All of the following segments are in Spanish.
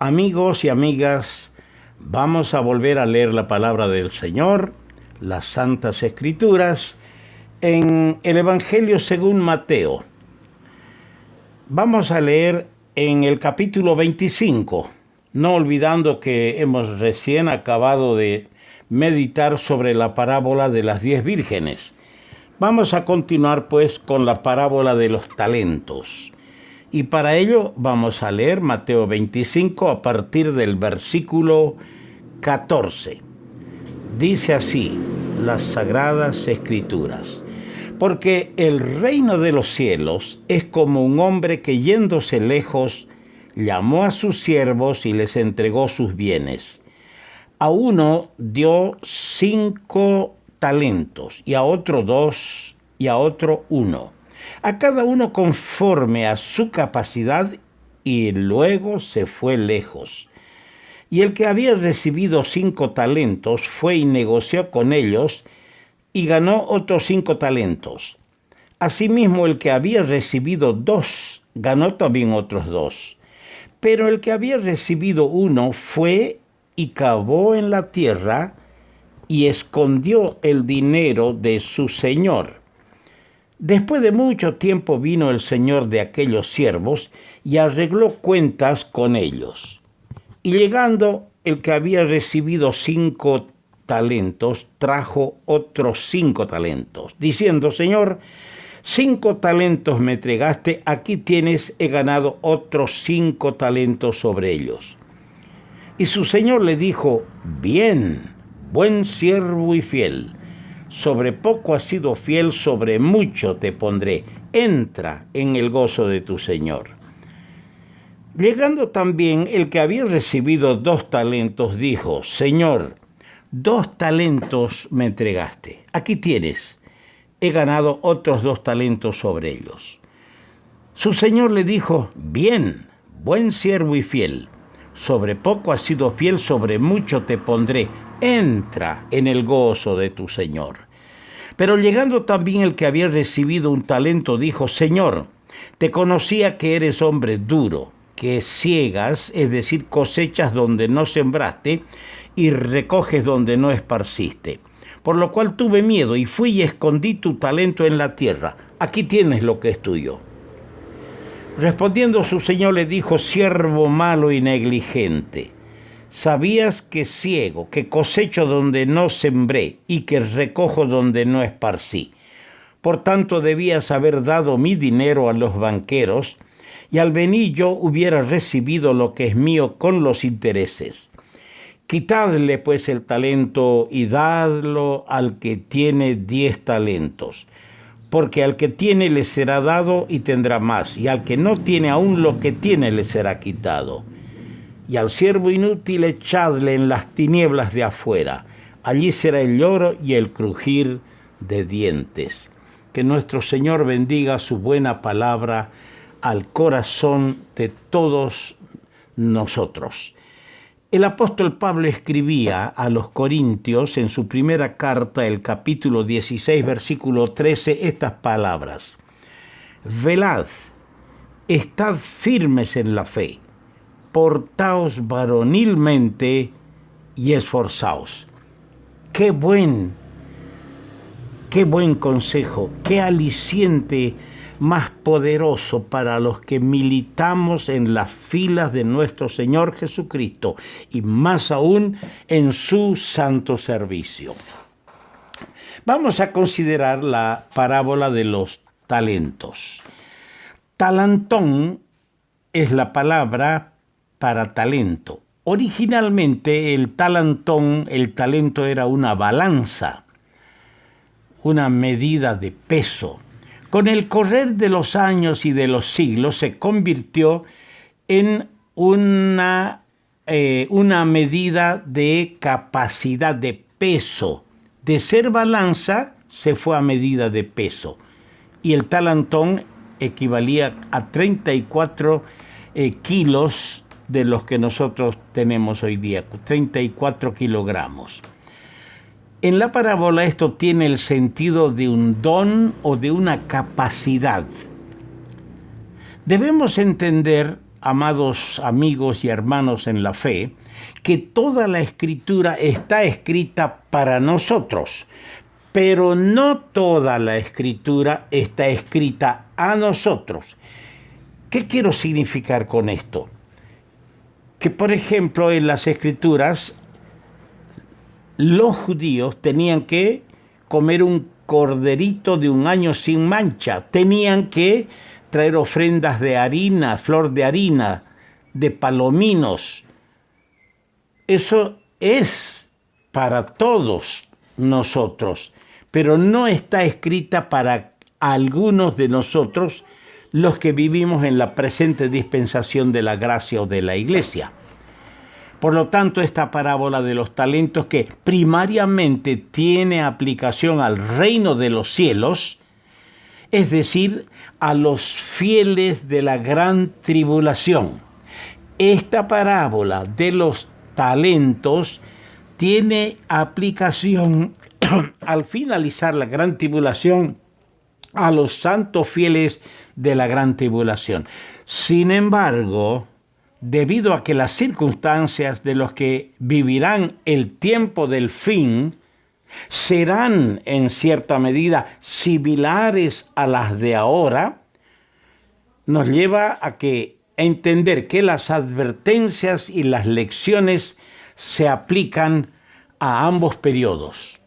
Amigos y amigas, vamos a volver a leer la palabra del Señor, las Santas Escrituras, en el Evangelio según Mateo. Vamos a leer en el capítulo 25, no olvidando que hemos recién acabado de meditar sobre la parábola de las 10 vírgenes. Vamos a continuar pues con la parábola de los talentos. Y para ello vamos a leer Mateo 25 a partir del versículo 14. Dice así las Sagradas Escrituras: porque el reino de los cielos es como un hombre que, yéndose lejos, llamó a sus siervos y les entregó sus bienes. A uno dio 5 talentos, y a otro 2, y a otro 1. A cada uno conforme a su capacidad, y luego se fue lejos. Y el que había recibido 5 talentos fue y negoció con ellos, y ganó otros 5 talentos. Asimismo, el que había recibido 2 ganó también otros 2. Pero el que había recibido 1 fue y cavó en la tierra y escondió el dinero de su señor. Después de mucho tiempo vino el señor de aquellos siervos y arregló cuentas con ellos. Y llegando el que había recibido 5 talentos, trajo otros 5 talentos, diciendo: Señor, 5 talentos me entregaste, aquí tienes, he ganado otros 5 talentos sobre ellos. Y su señor le dijo: bien, buen siervo y fiel. Sobre poco has sido fiel, sobre mucho te pondré. Entra en el gozo de tu señor. Llegando también el que había recibido 2 talentos, dijo: Señor, 2 talentos me entregaste. Aquí tienes, he ganado otros 2 talentos sobre ellos. Su señor le dijo: bien, buen siervo y fiel. Sobre poco has sido fiel, sobre mucho te pondré. Entra en el gozo de tu señor. Pero llegando también el que había recibido 1 talento, dijo: Señor, te conocía que eres hombre duro, que ciegas, es decir, cosechas donde no sembraste y recoges donde no esparciste. Por lo cual tuve miedo y fui y escondí tu talento en la tierra. Aquí tienes lo que es tuyo. Respondiendo su señor le dijo: siervo malo y negligente, sabías que ciego, que cosecho donde no sembré y que recojo donde no esparcí. Por tanto debías haber dado mi dinero a los banqueros, y al venir yo hubiera recibido lo que es mío con los intereses. Quitadle pues el talento y dadlo al que tiene 10 talentos. Porque al que tiene le será dado y tendrá más, y al que no tiene aún lo que tiene le será quitado. Y al siervo inútil echadle en las tinieblas de afuera. Allí será el lloro y el crujir de dientes. Que nuestro Señor bendiga su buena palabra al corazón de todos nosotros. El apóstol Pablo escribía a los Corintios en su primera carta, el capítulo 16, versículo 13, estas palabras: velad, estad firmes en la fe, portaos varonilmente y esforzaos. Qué buen consejo, qué aliciente más poderoso para los que militamos en las filas de nuestro Señor Jesucristo y más aún en su santo servicio. Vamos a considerar la parábola de los talentos. Talantón es la palabra para talento. Originalmente el talento era una balanza, una medida de peso. Con el correr de los años y de los siglos se convirtió en una medida de capacidad de peso. De ser balanza se fue a medida de peso. Y el talantón equivalía a 34 kilos de los que nosotros tenemos hoy día, 34 kilogramos. En la parábola esto tiene el sentido de un don o de una capacidad. Debemos entender amados amigos y hermanos en la fe, que toda la Escritura está escrita para nosotros, pero no toda la Escritura está escrita a nosotros. ¿Qué quiero significar con esto? Que, por ejemplo, en las Escrituras, los judíos tenían que comer un corderito de 1 año sin mancha, tenían que traer ofrendas de harina, flor de harina, de palominos. Eso es para todos nosotros, pero no está escrita para algunos de nosotros, los que vivimos en la presente dispensación de la gracia o de la iglesia. Por lo tanto, esta parábola de los talentos, que primariamente tiene aplicación al reino de los cielos, es decir, a los fieles de la gran tribulación. Esta parábola de los talentos tiene aplicación al finalizar la gran tribulación a los santos fieles de la gran tribulación. Sin embargo, debido a que las circunstancias de los que vivirán el tiempo del fin serán en cierta medida similares a las de ahora, nos lleva a entender que las advertencias y las lecciones se aplican a ambos periodos.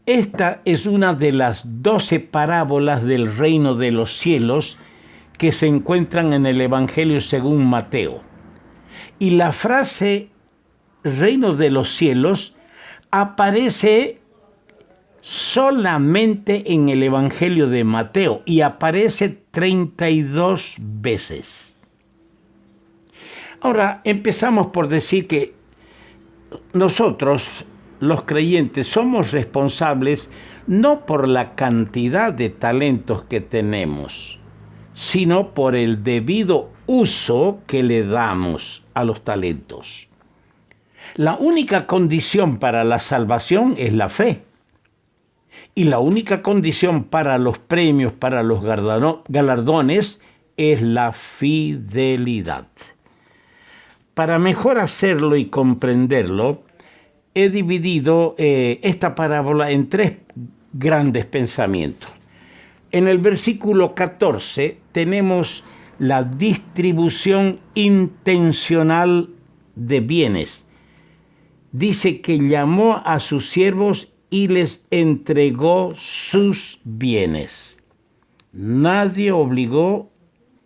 Esta es una de las 12 parábolas del reino de los cielos que se encuentran en el Evangelio según Mateo. Y la frase reino de los cielos aparece solamente en el Evangelio de Mateo y aparece 32 veces. Ahora, empezamos por decir que nosotros, los creyentes, somos responsables no por la cantidad de talentos que tenemos, sino por el debido uso que le damos a los talentos. La única condición para la salvación es la fe. Y la única condición para los premios, para los galardones, es la fidelidad. Para mejor hacerlo y comprenderlo, he dividido esta parábola en 3 grandes pensamientos. En el versículo 14 tenemos la distribución intencional de bienes. Dice que llamó a sus siervos y les entregó sus bienes. Nadie obligó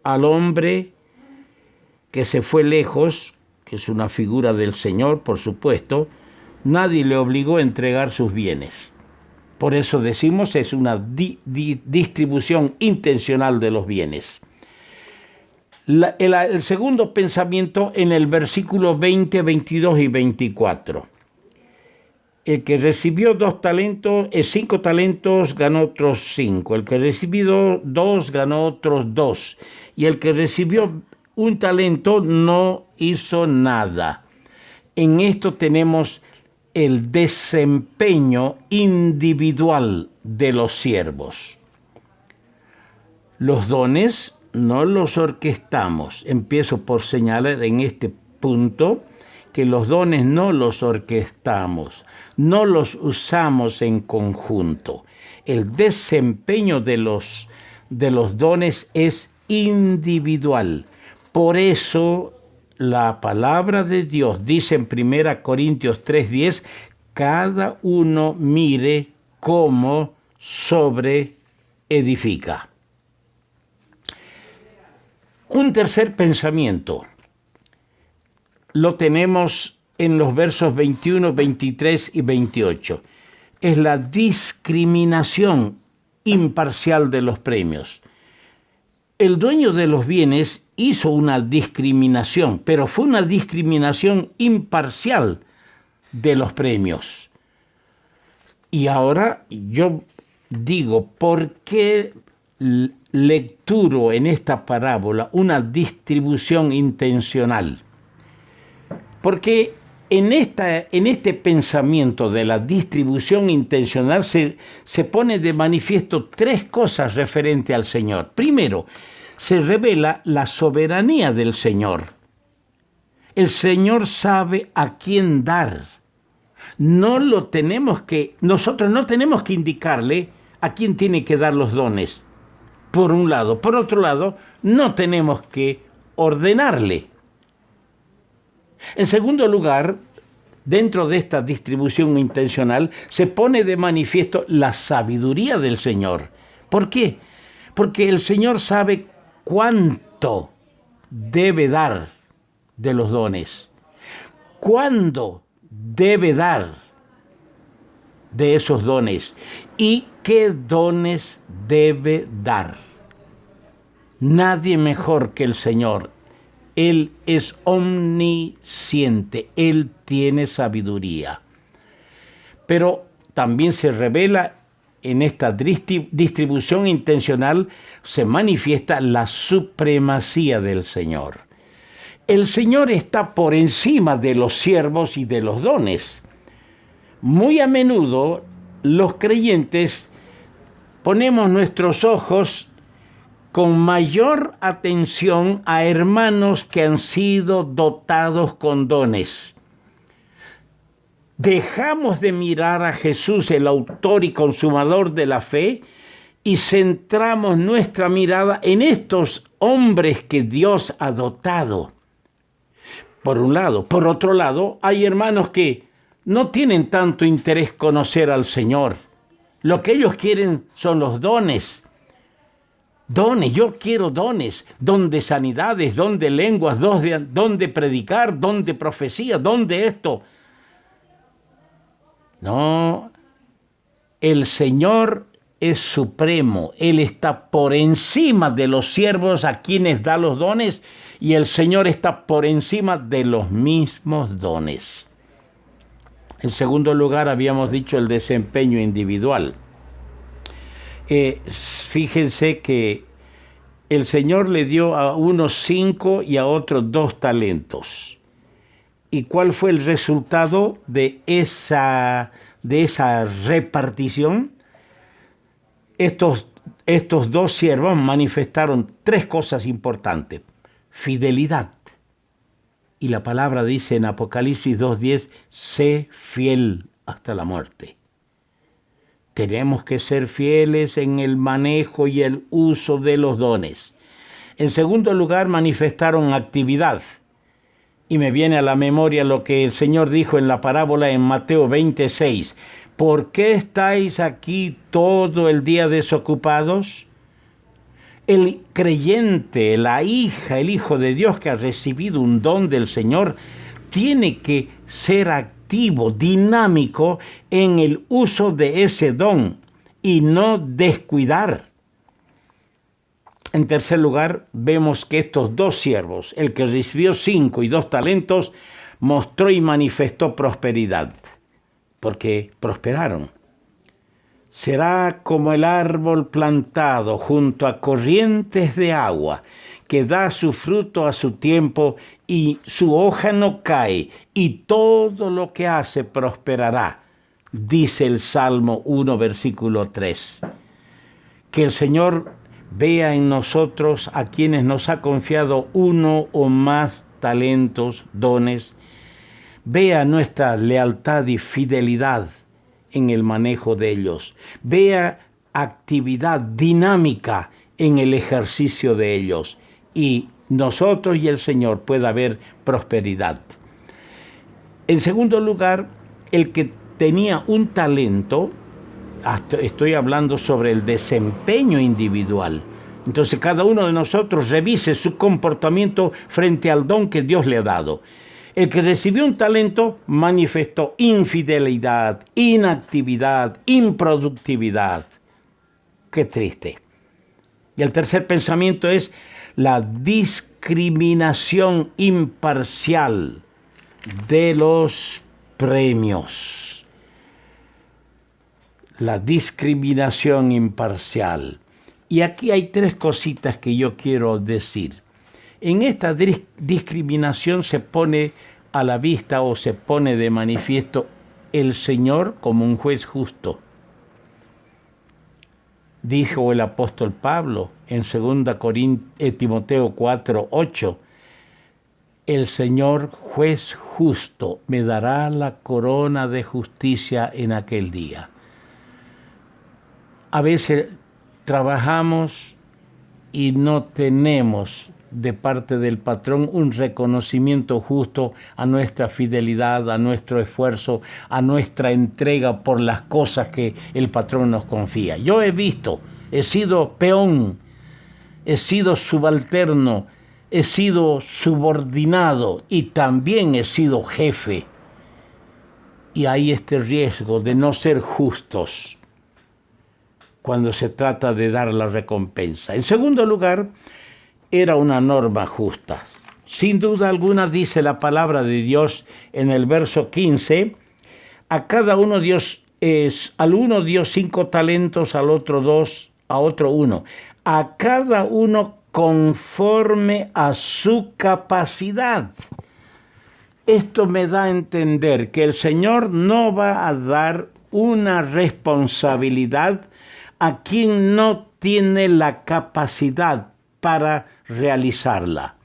al hombre que se fue lejos, que es una figura del Señor, por supuesto, nadie le obligó a entregar sus bienes. Por eso decimos es una distribución intencional de los bienes. El segundo pensamiento en el versículo 20, 22 y 24. El que recibió 5 talentos ganó otros 5. El que recibió 2 ganó otros 2. Y el que recibió 1 talento no hizo nada. En esto tenemos el desempeño individual de los siervos. Los dones no los orquestamos. Empiezo por señalar en este punto que los dones no los orquestamos, no los usamos en conjunto. El desempeño de los dones es individual. Por eso la palabra de Dios dice en 1 Corintios 3:10, cada uno mire cómo edifica. Un tercer pensamiento lo tenemos en los versos 21, 23 y 28. Es la discriminación imparcial de los premios. El dueño de los bienes hizo una discriminación, pero fue una discriminación imparcial de los premios. Y ahora yo digo, ¿por qué lecturo en esta parábola una distribución intencional? Porque en este pensamiento de la distribución intencional se pone de manifiesto 3 cosas referente al Señor. Primero, se revela la soberanía del Señor. El Señor sabe a quién dar. Nosotros no tenemos que indicarle a quién tiene que dar los dones, por un lado. Por otro lado, no tenemos que ordenarle. En segundo lugar, dentro de esta distribución intencional, se pone de manifiesto la sabiduría del Señor. ¿Por qué? Porque el Señor sabe cuánto debe dar de los dones, cuándo debe dar de esos dones y qué dones debe dar. Nadie mejor que el Señor. Él es omnisciente, Él tiene sabiduría. Pero también se revela en esta distribución intencional, se manifiesta la supremacía del Señor. El Señor está por encima de los siervos y de los dones. Muy a menudo los creyentes ponemos nuestros ojos con mayor atención a hermanos que han sido dotados con dones. Dejamos de mirar a Jesús, el autor y consumador de la fe, y centramos nuestra mirada en estos hombres que Dios ha dotado. Por un lado. Por otro lado, hay hermanos que no tienen tanto interés conocer al Señor. Lo que ellos quieren son los dones. Dones, yo quiero dones, don de sanidades, don de lenguas, don de predicar, don de profecía, don de esto. No, el Señor es supremo, Él está por encima de los siervos a quienes da los dones y el Señor está por encima de los mismos dones. En segundo lugar, habíamos dicho el desempeño individual. Fíjense que el Señor le dio a unos 5 y a otros 2 talentos. ¿Y cuál fue el resultado de esa repartición? Estos 2 siervos manifestaron 3 cosas importantes. Fidelidad. Y la palabra dice en Apocalipsis 2:10, sé fiel hasta la muerte. Tenemos que ser fieles en el manejo y el uso de los dones. En segundo lugar, manifestaron actividad. Y me viene a la memoria lo que el Señor dijo en la parábola en Mateo 26. ¿Por qué estáis aquí todo el día desocupados? El creyente, la hija, el hijo de Dios que ha recibido un don del Señor, tiene que ser activo, dinámico en el uso de ese don y no descuidar. En tercer lugar, vemos que estos 2 siervos, el que recibió 5 y 2 talentos, mostró y manifestó prosperidad, porque prosperaron. Será como el árbol plantado junto a corrientes de agua, que da su fruto a su tiempo y su hoja no cae, y todo lo que hace prosperará, dice el Salmo 1, versículo 3. Que el Señor vea en nosotros a quienes nos ha confiado 1 o más talentos, dones, vea nuestra lealtad y fidelidad en el manejo de ellos. Vea actividad dinámica en el ejercicio de ellos. Y nosotros y el Señor pueda haber prosperidad. En segundo lugar, el que tenía un talento, estoy hablando sobre el desempeño individual. Entonces cada uno de nosotros revise su comportamiento frente al don que Dios le ha dado. El que recibió un talento manifestó infidelidad, inactividad, improductividad. Qué triste. Y el tercer pensamiento es la discriminación imparcial de los premios. La discriminación imparcial. Y aquí hay 3 cositas que yo quiero decir. En esta discriminación se pone a la vista o se pone de manifiesto el Señor como un juez justo. Dijo el apóstol Pablo en 2 Timoteo 4:8, el Señor juez justo me dará la corona de justicia en aquel día. A veces trabajamos y no tenemos de parte del patrón un reconocimiento justo a nuestra fidelidad, a nuestro esfuerzo, a nuestra entrega por las cosas que el patrón nos confía. Yo he sido peón, he sido subalterno, he sido subordinado y también he sido jefe. Y hay este riesgo de no ser justos cuando se trata de dar la recompensa. En segundo lugar, era una norma justa. Sin duda alguna dice la palabra de Dios en el verso 15, a cada uno al uno dio 5 talentos, al otro 2, a otro 1. A cada uno conforme a su capacidad. Esto me da a entender que el Señor no va a dar una responsabilidad a quien no tiene la capacidad para realizarla.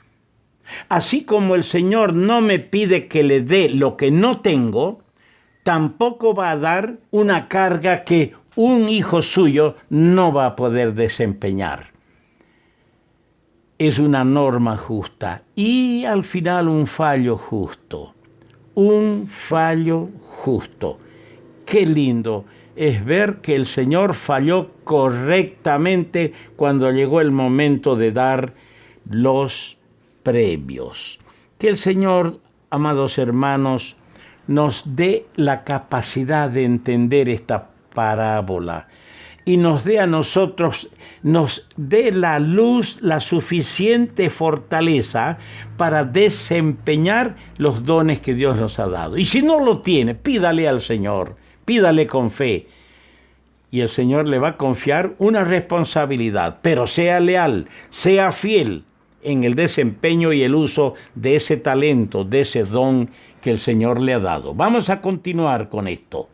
Así como el Señor no me pide que le dé lo que no tengo, tampoco va a dar una carga que un hijo suyo no va a poder desempeñar. Es una norma justa y al final un fallo justo. Un fallo justo. Qué lindo es ver que el Señor falló correctamente cuando llegó el momento de dar los premios. Que el Señor, amados hermanos, nos dé la capacidad de entender esta parábola y nos dé a nosotros, nos dé la luz, la suficiente fortaleza para desempeñar los dones que Dios nos ha dado. Y si no lo tiene, pídale al Señor, pídale con fe. Y el Señor le va a confiar una responsabilidad, pero sea leal, sea fiel en el desempeño y el uso de ese talento, de ese don que el Señor le ha dado. Vamos a continuar con esto.